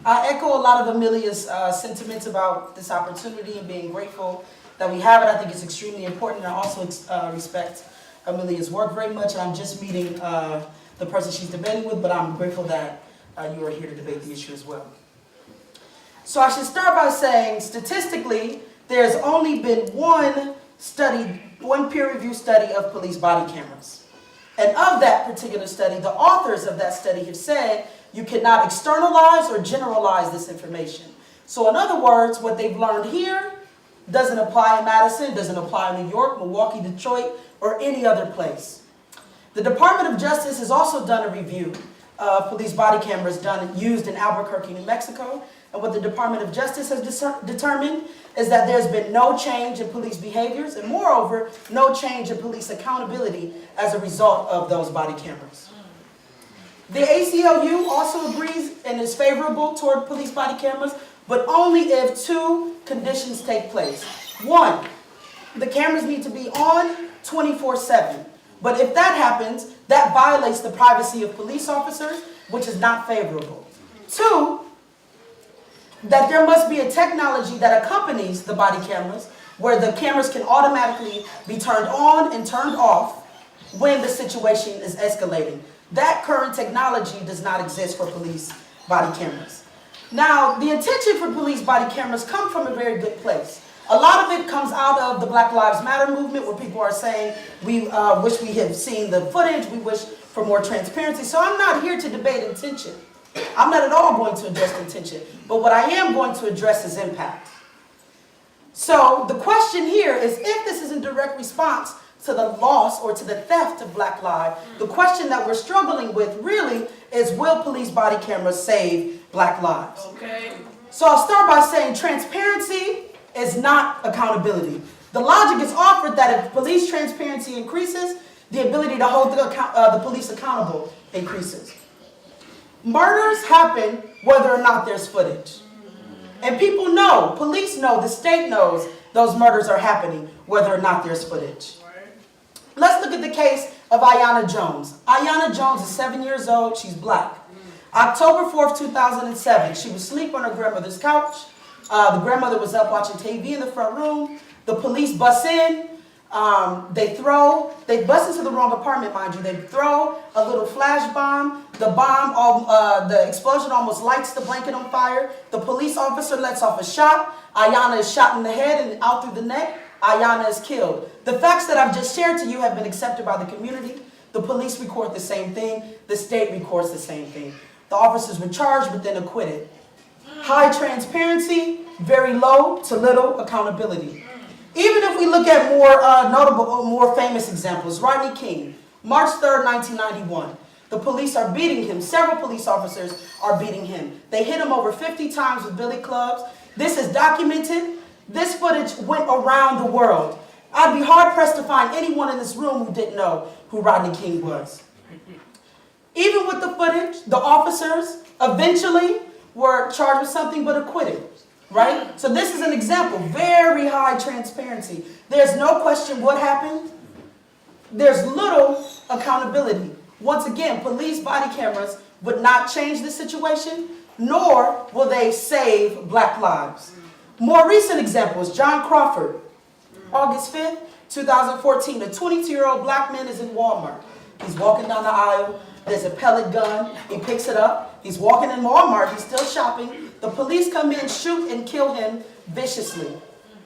I echo a lot of Amelia's sentiments about this opportunity and being grateful that we have it. I think it's extremely important. I also respect Amelia's work very much. I'm just meeting the person she's debating with, but I'm grateful that you are here to debate the issue as well. So I should start by saying, statistically, there's only been one peer-reviewed study of police body cameras. And of that particular study, the authors of that study have said you cannot externalize or generalize this information. So in other words, what they've learned here doesn't apply in Madison, doesn't apply in New York, Milwaukee, Detroit, or any other place. The Department of Justice has also done a review of police body cameras used in Albuquerque, New Mexico. And what the Department of Justice has determined is that there's been no change in police behaviors and, moreover, no change in police accountability as a result of those body cameras. The ACLU also agrees and is favorable toward police body cameras, but only if two conditions take place. One, the cameras need to be on 24/7. But if that happens, that violates the privacy of police officers, which is not favorable. Two, that there must be a technology that accompanies the body cameras, where the cameras can automatically be turned on and turned off when the situation is escalating. That current technology does not exist for police body cameras. Now, the intention for police body cameras come from a very good place. A lot of it comes out of the Black Lives Matter movement, where people are saying, we wish we had seen the footage, we wish for more transparency. So I'm not here to debate intention. I'm not at all going to address intention. But what I am going to address is impact. So the question here is, if this is in direct response to the loss or to the theft of Black lives, the question that we're struggling with really is, will police body cameras save Black lives? Okay. So I'll start by saying transparency is not accountability. The logic is offered that if police transparency increases, the ability to hold the police accountable increases. Murders happen whether or not there's footage. And people know, police know, the state knows those murders are happening whether or not there's footage. Let's look at the case of Aiyana Jones. Aiyana Jones is 7 years old. She's Black. October 4th, 2007, she was asleep on her grandmother's couch. The grandmother was up watching TV in the front room. The police bust in. They bust into the wrong apartment, mind you. They throw a little flash bomb. The explosion almost lights the blanket on fire. The police officer lets off a shot. Aiyana is shot in the head and out through the neck. Aiyana is killed. The facts that I've just shared to you have been accepted by the community. The police record the same thing. The state records the same thing. The officers were charged but then acquitted. High transparency, very low to little accountability. Even if we look at more famous examples, Rodney King, March 3rd, 1991. The police are beating him. Several police officers are beating him. They hit him over 50 times with billy clubs. This is documented. This footage went around the world. I'd be hard-pressed to find anyone in this room who didn't know who Rodney King was. Even with the footage, the officers eventually were charged with something but acquitted. Right? So this is an example. Very high transparency. There's no question what happened. There's little accountability. Once again, police body cameras would not change the situation, nor will they save Black lives. More recent examples, John Crawford, August 5th, 2014. A 22-year-old Black man is in Walmart. He's walking down the aisle. There's a pellet gun. He picks it up. He's walking in Walmart. He's still shopping. The police come in, shoot, and kill him viciously.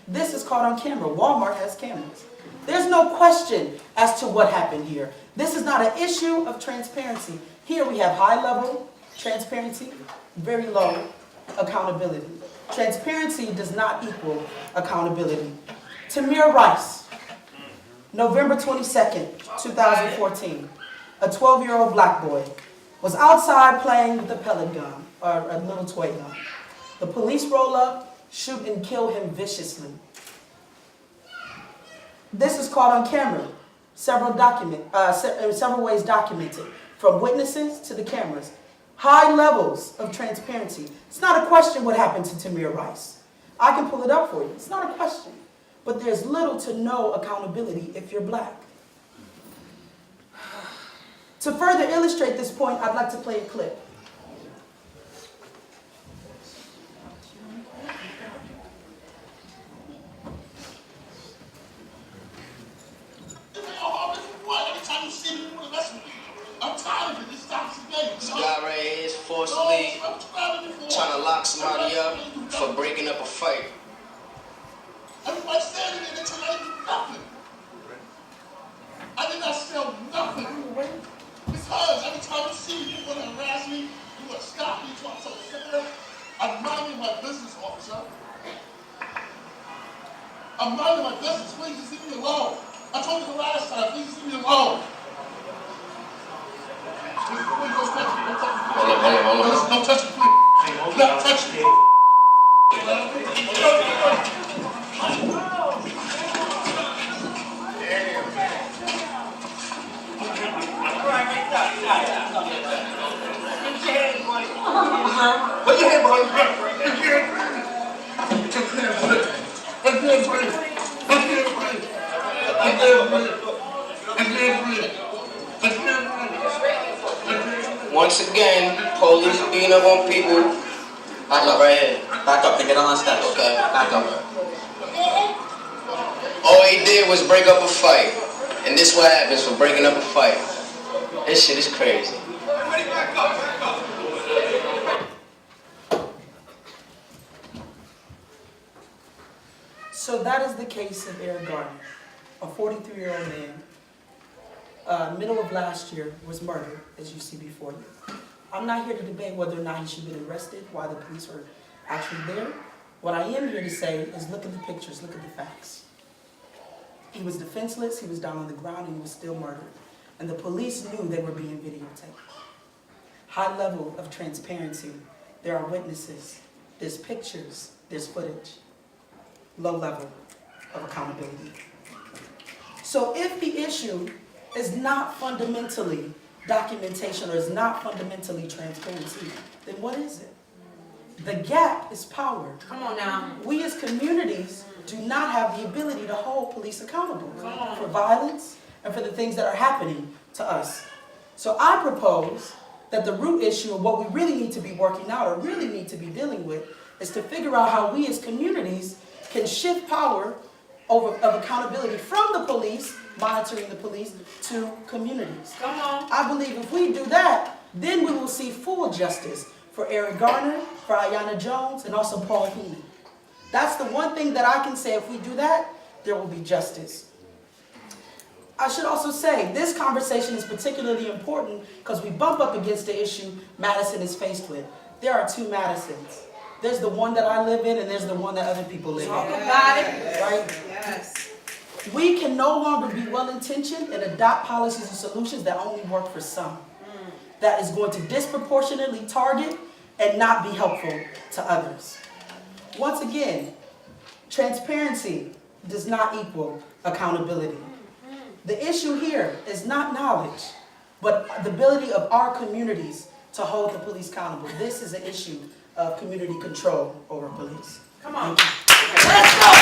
This is caught on camera. Walmart has cameras. There's no question as to what happened here. This is not an issue of transparency. Here we have high-level transparency, very low accountability. Transparency does not equal accountability. Tamir Rice, November 22nd, 2014. A 12-year-old Black boy was outside playing with a pellet gun, or a little toy gun. The police roll up, shoot, and kill him viciously. This is caught on camera, several ways documented, from witnesses to the cameras. High levels of transparency. It's not a question what happened to Tamir Rice. I can pull it up for you. It's not a question. But there's little to no accountability if you're Black. To further illustrate this point, I'd like to play a clip. up a fight. Everybody standing in there tonight did nothing. I did not sell nothing. Because every time you see me, you want to harass me, you want to stop me, you want to sit there. I'm minding my business, officer. I'm minding my business. Please just leave me alone. I told you the last time, please just leave me alone. Please don't touch me. Don't touch me. Hold on. Don't touch me, please. Do not touch me. Put your hand behind your back. I can't breathe. Once again, police beating up on people. Back up right here. Back up to get on the steps. Okay. Back up. All he did was break up a fight. And this what happens for breaking up a fight. This shit is crazy. So that is the case of Eric Garner, a 43-year-old man, middle of last year, was murdered, as you see before you. I'm not here to debate whether or not he should have been arrested, why the police were actually there. What I am here to say is look at the pictures, look at the facts. He was defenseless, he was down on the ground, and he was still murdered. And the police knew they were being videotaped. High level of transparency. There are witnesses, there's pictures, there's footage. Low level of accountability. So if the issue is not fundamentally documentation or is not fundamentally transparency, then what is it? The gap is power. Come on now. We as communities do not have the ability to hold police accountable for violence and for the things that are happening to us. So I propose that the root issue of what we really need to be working out or really need to be dealing with is to figure out how we as communities can shift power of accountability from the police, monitoring the police, to communities. Come on. I believe if we do that, then we will see full justice for Eric Garner, for Aiyana Jones, and also Paul Heenan. That's the one thing that I can say. If we do that, there will be justice. I should also say, this conversation is particularly important because we bump up against the issue Madison is faced with. There are two Madisons. There's the one that I live in, and there's the one that other people live in. Talk about it. Right? Yes. We can no longer be well-intentioned and adopt policies and solutions that only work for some. That is going to disproportionately target and not be helpful to others. Once again, transparency does not equal accountability. The issue here is not knowledge, but the ability of our communities to hold the police accountable. This is an issue of community control over police. Come on. Thank you. Let's go.